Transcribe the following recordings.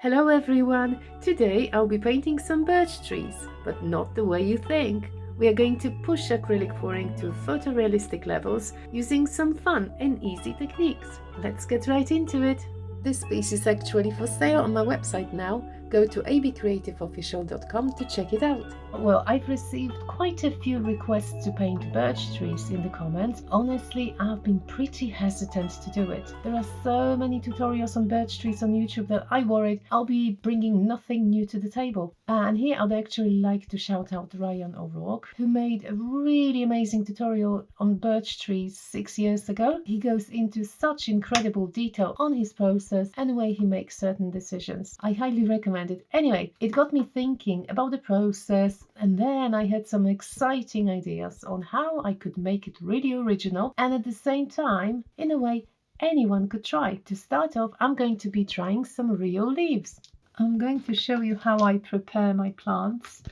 Hello everyone! Today I'll be painting some birch trees, but not the way you think. We are going to push acrylic pouring to photorealistic levels using some fun and easy techniques. Let's get right into it! This piece is actually for sale on my website now. Go to abcreativeofficial.com to check it out. Well, I've received quite a few requests to paint birch trees in the comments. Honestly, I've been pretty hesitant to do it. There are so many tutorials on birch trees on YouTube that I worried I'll be bringing nothing new to the table. And here I'd actually like to shout out Ryan O'Rourke, who made a really amazing tutorial on birch trees 6 years ago. He goes into such incredible detail on his process and the way he makes certain decisions. I highly recommend it. Anyway, it got me thinking about the process, and then I had some exciting ideas on how I could make it really original and at the same time, in a way, anyone could try. To start off, I'm going to be trying some real leaves. I'm going to show you how I prepare my plants.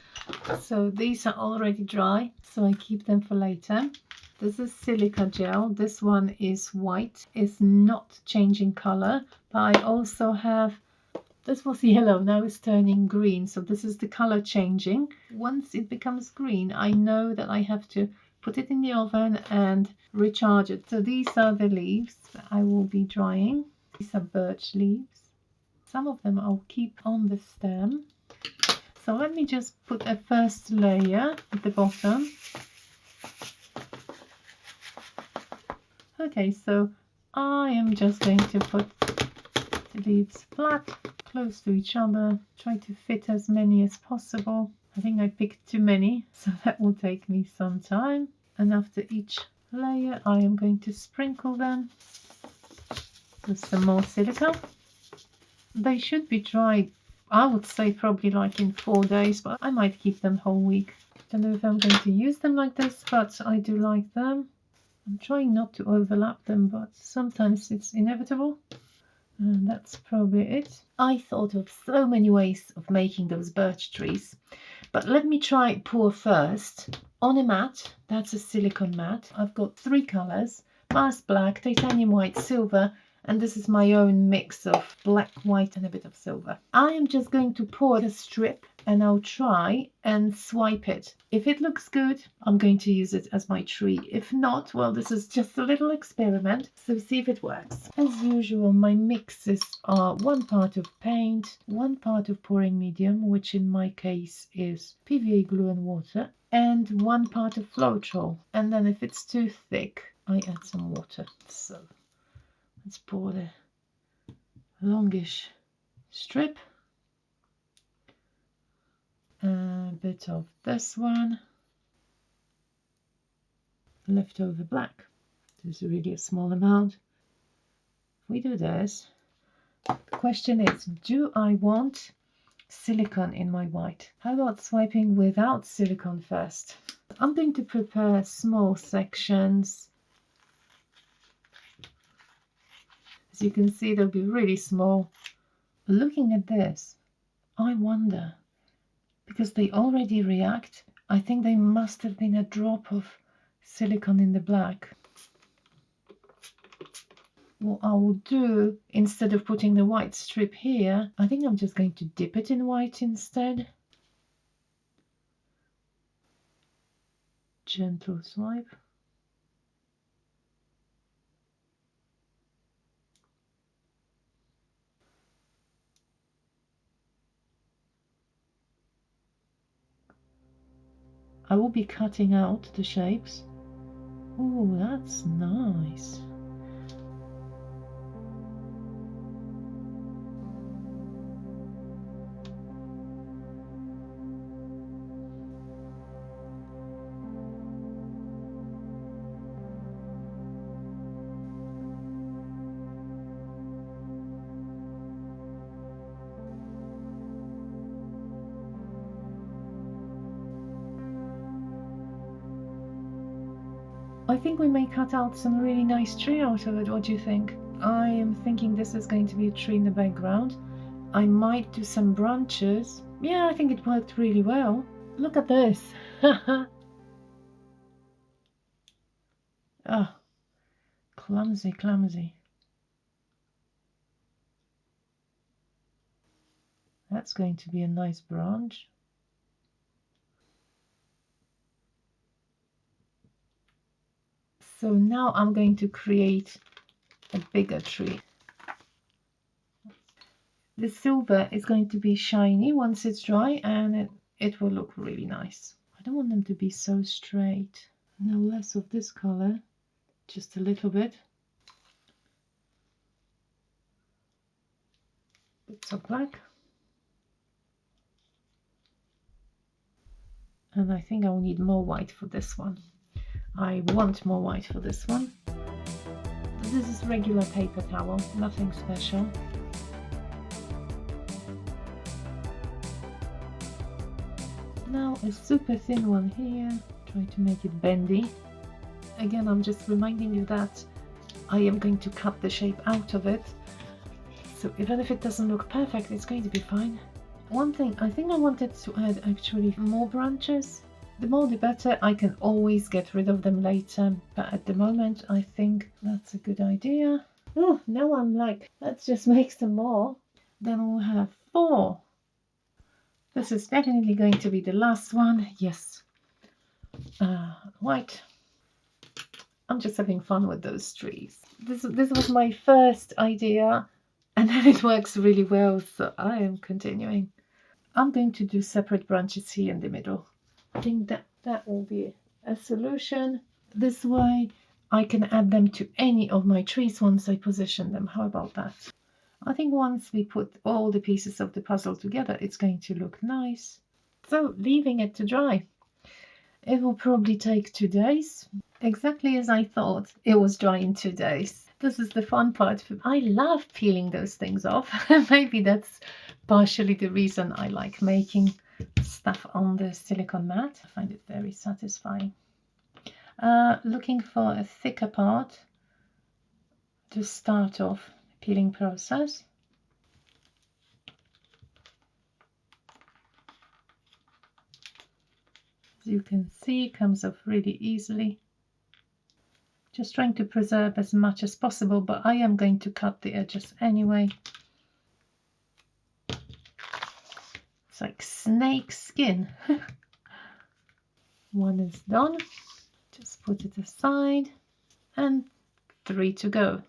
So these are already dry, so I keep them for later. This is silica gel. This one is white. It's not changing color, but I also have, this was yellow, now it's turning green. So this is the color changing. Once it becomes green, I know that I have to put it in the oven and recharge it. So these are the leaves that I will be drying. These are birch leaves. Some of them I'll keep on the stem. So let me just put a first layer at the bottom. Okay, so I am just going to put the leaves flat, close to each other, try to fit as many as possible. I think I picked too many, so that will take me some time. And after each layer, I am going to sprinkle them with some more silica. They should be dry, I would say probably like in 4 days, but I might keep them whole week. Don't know if I'm going to use them like this, but I do like them. I'm trying not to overlap them, but sometimes it's inevitable. And that's probably it. I thought of so many ways of making those birch trees, but let me try pour first on a mat. That's a silicone mat. I've got 3 colors: masked black, titanium white, silver, and this is my own mix of black, white and a bit of silver. I am just going to pour a strip and I'll try and swipe it. If it looks good, I'm going to use it as my tree. If not, well, this is just a little experiment, so see if it works. As usual, my mixes are 1 part of paint, 1 part of pouring medium, which in my case is PVA glue and water, and 1 part of Floetrol. And then if it's too thick, I add some water. So let's pour the longish strip. A bit of this one, leftover black. This is really a small amount. If we do this, the question is, do I want silicone in my white? How about swiping without silicone first? I'm going to prepare small sections. As you can see, they'll be really small. Looking at this, I wonder, because they already react, I think there must have been a drop of silicone in the black. What I will do, instead of putting the white strip here, I think I'm just going to dip it in white instead. Gentle swipe. I will be cutting out the shapes. Oh, that's nice. I think we may cut out some really nice tree out of it. What do you think? I am thinking this is going to be a tree in the background. I might do some branches. Yeah, I think it worked really well. Look at this. Oh, clumsy, clumsy. That's going to be a nice branch. So now I'm going to create a bigger tree. The silver is going to be shiny once it's dry, and it will look really nice. I don't want them to be so straight. No less of this color, just a little bit. Bits of black. And I think I'll need more white for this one. I want more white for this one. This is regular paper towel, nothing special. Now a super thin one here, try to make it bendy. Again, I'm just reminding you that I am going to cut the shape out of it. So even if it doesn't look perfect, it's going to be fine. One thing, I think I wanted to add actually more branches. The more the better, I can always get rid of them later, but at the moment I think that's a good idea. Oh, now I'm like, let's just make some more. Then we'll have 4. This is definitely going to be the last one. Yes. White. I'm just having fun with those trees. This was my first idea, and then it works really well, so I am continuing. I'm going to do separate branches here in the middle. I think that will be a solution. This way I can add them to any of my trees once I position them. How about that? I think once we put all the pieces of the puzzle together, it's going to look nice. So leaving it to dry. It will probably take 2 days. Exactly as I thought, it was dry in 2 days. This is the fun part. I love peeling those things off. Maybe that's partially the reason I like making stuff on the silicone mat. I find it very satisfying. Looking for a thicker part to start off the peeling process. As you can see, it comes off really easily. Just trying to preserve as much as possible, but I am going to cut the edges anyway. It's like snake skin. One is done. Just put it aside, and 3 to go.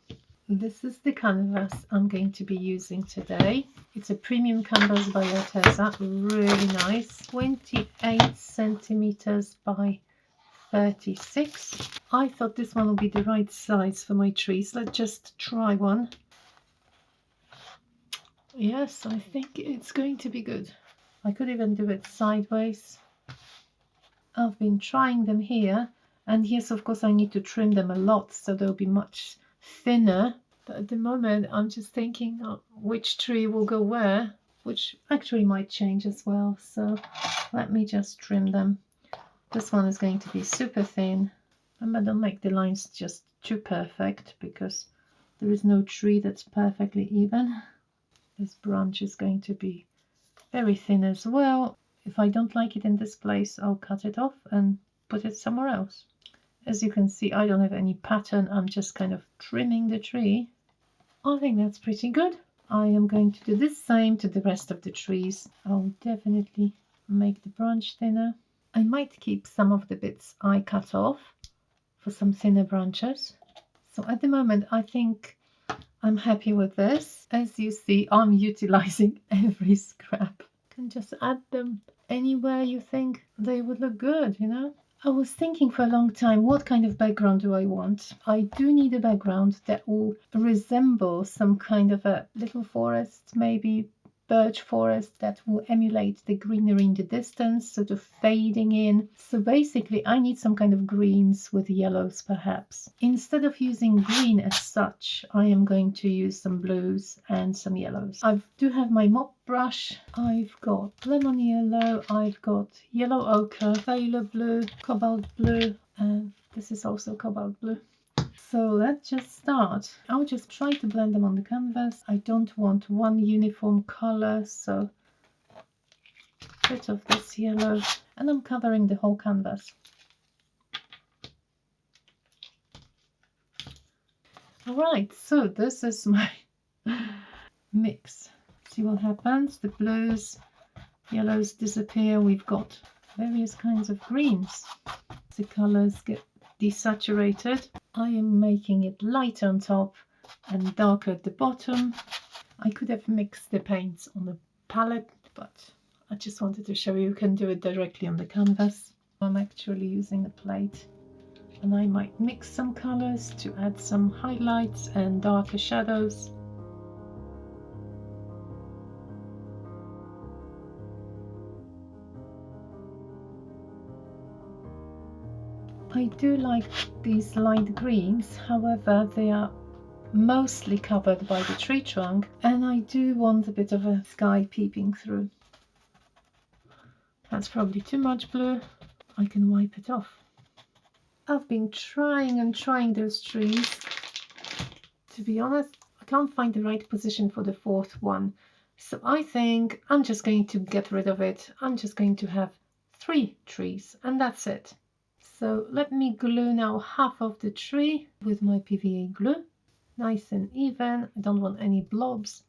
This is the canvas I'm going to be using today. It's a premium canvas by Arteza, really nice, 28 centimeters by 36. I thought this one would be the right size for my trees. Let's just try one. Yes, I think it's going to be good. I could even do it sideways. I've been trying them here, and yes, of course I need to trim them a lot so they'll be much thinner, but at the moment I'm just thinking which tree will go where, which actually might change as well. So let me just trim them. This one is going to be super thin. Remember, don't make the lines just too perfect, because there is no tree that's perfectly even. This branch is going to be very thin as well. If I don't like it in this place, I'll cut it off and put it somewhere else. As you can see, I don't have any pattern. I'm just kind of trimming the tree. I think that's pretty good. I am going to do the same to the rest of the trees. I'll definitely make the branch thinner. I might keep some of the bits I cut off for some thinner branches. So at the moment, I think I'm happy with this. As you see, I'm utilizing every scrap. Can just add them anywhere you think they would look good, you know. I was thinking for a long time, what kind of background do I want? I do need a background that will resemble some kind of a little forest, maybe birch forest, that will emulate the greenery in the distance, sort of fading in. So basically I need some kind of greens with yellows perhaps. Instead of using green as such, I am going to use some blues and some yellows. I do have my mop brush. I've got lemon yellow, I've got yellow ochre, phthalo blue, cobalt blue, and this is also cobalt blue. So let's just start. I'll just try to blend them on the canvas. I don't want one uniform color, so a bit of this yellow, and I'm covering the whole canvas. All right, so this is my mix. As See what happens. The blues, yellows disappear. We've got various kinds of greens. The colors get desaturated. I am making it light on top and darker at the bottom. I could have mixed the paints on the palette, but I just wanted to show you can do it directly on the canvas. I'm actually using a plate, and I might mix some colors to add some highlights and darker shadows. I do like these light greens, however they are mostly covered by the tree trunk, and I do want a bit of a sky peeping through. That's probably too much blue. I can wipe it off. I've been trying and trying those trees. To be honest, I can't find the right position for the fourth one. So I think I'm just going to get rid of it. I'm just going to have 3 trees and that's it. So let me glue now half of the tree with my PVA glue. Nice and even. I don't want any blobs.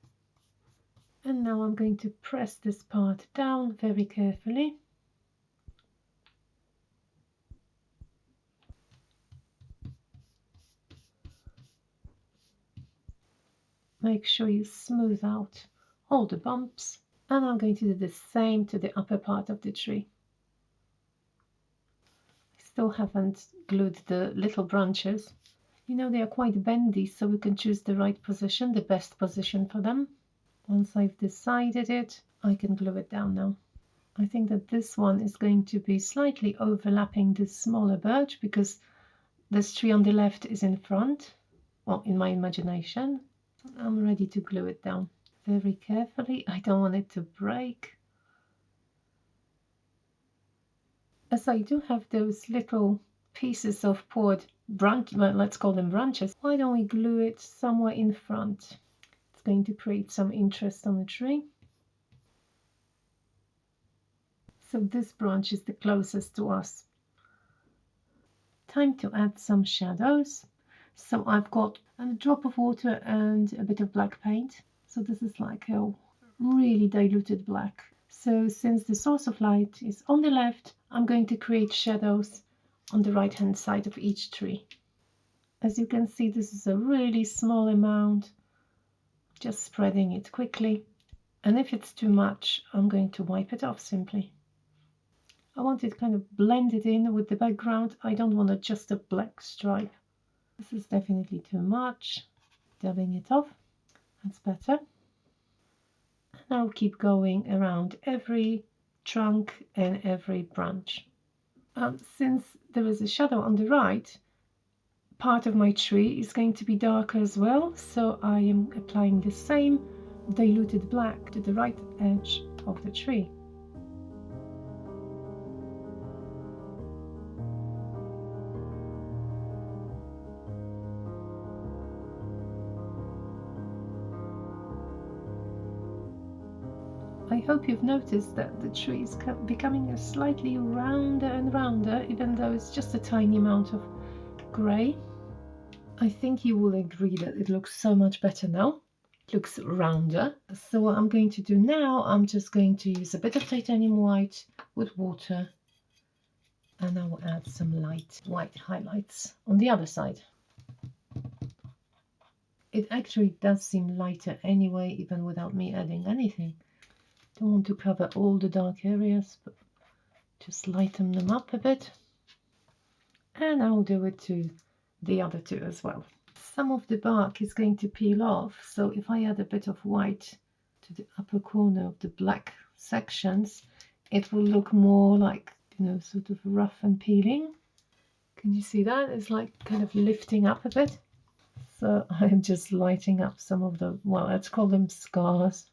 And now I'm going to press this part down very carefully. Make sure you smooth out all the bumps, and I'm going to do the same to the upper part of the tree. I still haven't glued the little branches. You know, they are quite bendy, so we can choose the right position, the best position for them. Once I've decided it, I can glue it down now. I think that this one is going to be slightly overlapping this smaller birch because this tree on the left is in front, well, in my imagination. I'm ready to glue it down very carefully. I don't want it to break. As I do have those little pieces of poured branch, well, let's call them branches, why don't we glue it somewhere in front? It's going to create some interest on the tree. So this branch is the closest to us. Time to add some shadows. So I've got a drop of water and a bit of black paint. So this is like a really diluted black. So since the source of light is on the left, I'm going to create shadows on the right hand side of each tree. As you can see, this is a really small amount, just spreading it quickly. And if it's too much, I'm going to wipe it off simply. I want it kind of blended in with the background. I don't want just a black stripe. This is definitely too much. Dabbing it off, that's better. And I'll keep going around every trunk and every branch. Since there is a shadow on the right, part of my tree is going to be darker as well, so I am applying the same diluted black to the right edge of the tree. I hope you've noticed that the tree is becoming slightly rounder and rounder, even though it's just a tiny amount of grey. I think you will agree that it looks so much better now. It looks rounder. So what I'm going to do now, I'm just going to use a bit of titanium white with water, and I will add some light white highlights on the other side. It actually does seem lighter anyway, even without me adding anything. Don't want to cover all the dark areas, but just lighten them up a bit. And I'll do it to the other two as well. Some of the bark is going to peel off, so if I add a bit of white to the upper corner of the black sections, it will look more like, you know, sort of rough and peeling. Can you see that? It's like kind of lifting up a bit. So I'm just lighting up some of the, well, let's call them scars.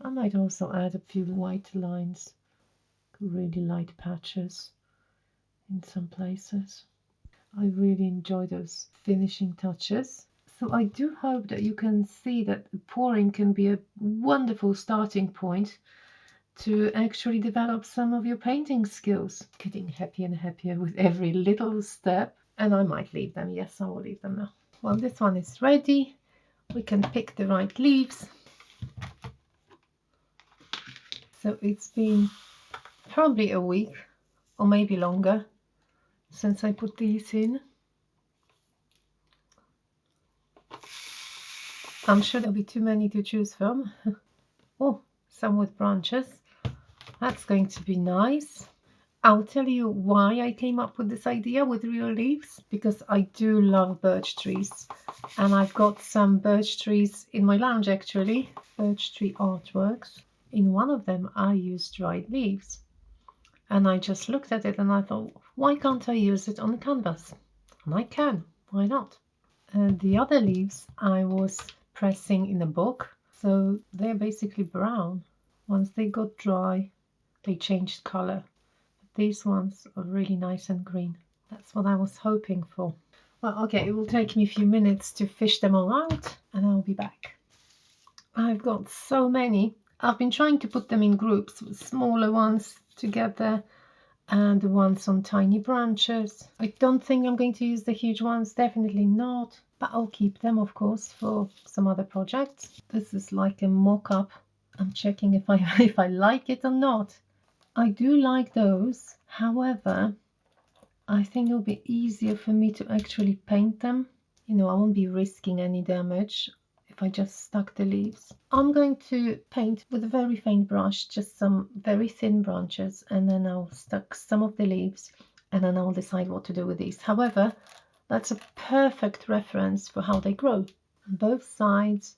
I might also add a few white lines, really light patches in some places. I really enjoy those finishing touches. So I do hope that you can see that pouring can be a wonderful starting point to actually develop some of your painting skills. Getting happier and happier with every little step. And I might leave them. Yes, I will leave them now. Well, this one is ready. we can pick the right leaves. So it's been probably a week or maybe longer since I put these in. I'm sure there'll be too many to choose from. Oh, some with branches. That's going to be nice. I'll tell you why I came up with this idea with real leaves, because I do love birch trees, and I've got some birch trees in my lounge actually, birch tree artworks. In one of them I used dried leaves, and I just looked at it and I thought, why can't I use it on the canvas? And I can, why not? And the other leaves I was pressing in a book, so they're basically brown. Once they got dry, they changed color. These ones are really nice and green. That's what I was hoping for. Well, okay, it will take me a few minutes to fish them all out and I'll be back. I've got so many. I've been trying to put them in groups, smaller ones together and the ones on tiny branches. I don't think I'm going to use the huge ones, definitely not, but I'll keep them, of course, for some other projects. This is like a mock-up. I'm checking if I like it or not. I do like those, however, I think it'll be easier for me to actually paint them. You know, I won't be risking any damage if I just stuck the leaves. I'm going to paint with a very faint brush, just some very thin branches, and then I'll stuck some of the leaves, and then I'll decide what to do with these. However, that's a perfect reference for how they grow. On both sides,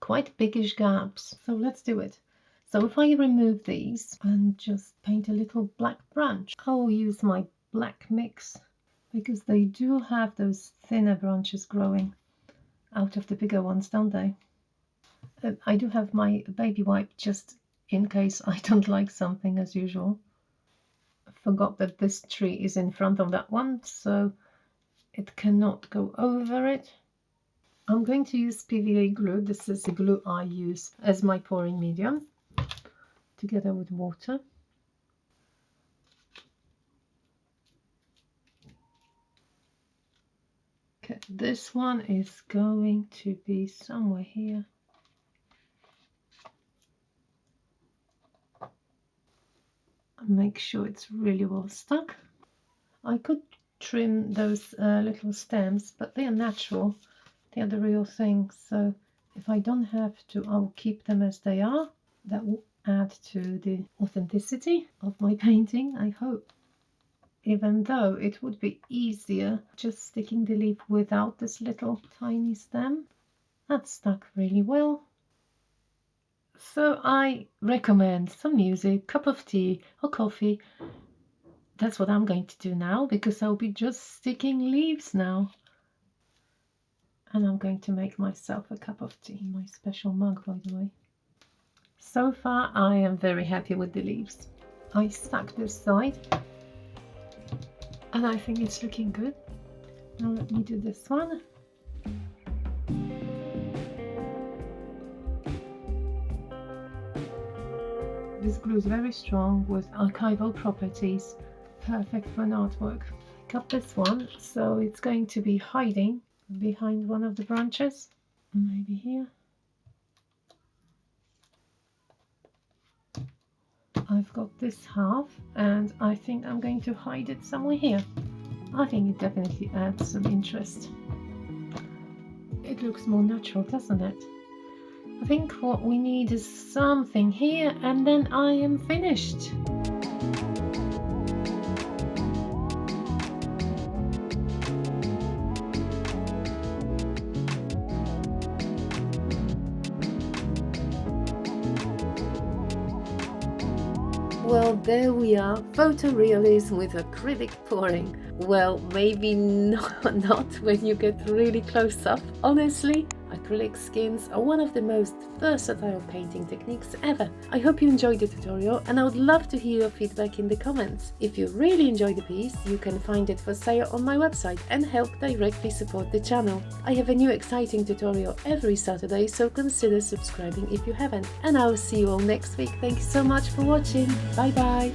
quite biggish gaps, so let's do it. So if I remove these and just paint a little black branch, I will use my black mix because they do have those thinner branches growing out of the bigger ones, don't they? I do have my baby wipe just in case I don't like something, as usual. I forgot that this tree is in front of that one, so it cannot go over it. I'm going to use PVA glue. This is the glue I use as my pouring medium, together with water. Okay, this one is going to be somewhere here. Make sure it's really well stuck. I could trim those little stems, but they are natural. They are the real thing. So if I don't have to, I'll keep them as they are. That will add to the authenticity of my painting, I hope. Even though it would be easier just sticking the leaf without this little tiny stem. That stuck really well. So I recommend some music, cup of tea or coffee. That's what I'm going to do now, because I'll be just sticking leaves now. And I'm going to make myself a cup of tea, my special mug, by the way. So far I am very happy with the leaves. I stuck this side and I think it's looking good. Now let me do this one. This glue is very strong with archival properties, perfect for an artwork. I cut this one, so it's going to be hiding behind one of the branches, maybe here. I've got this half and I think I'm going to hide it somewhere here. I think it definitely adds some interest. It looks more natural, doesn't it? I think what we need is something here and then I am finished. Well, there we are, photorealism with acrylic pouring. Well, maybe not when you get really close up. Honestly, acrylic skins are one of the most versatile painting techniques ever. I hope you enjoyed the tutorial and I would love to hear your feedback in the comments. If you really enjoyed the piece, you can find it for sale on my website and help directly support the channel. I have a new exciting tutorial every Saturday, so consider subscribing if you haven't. And I will see you all next week. Thank you so much for watching. Bye bye!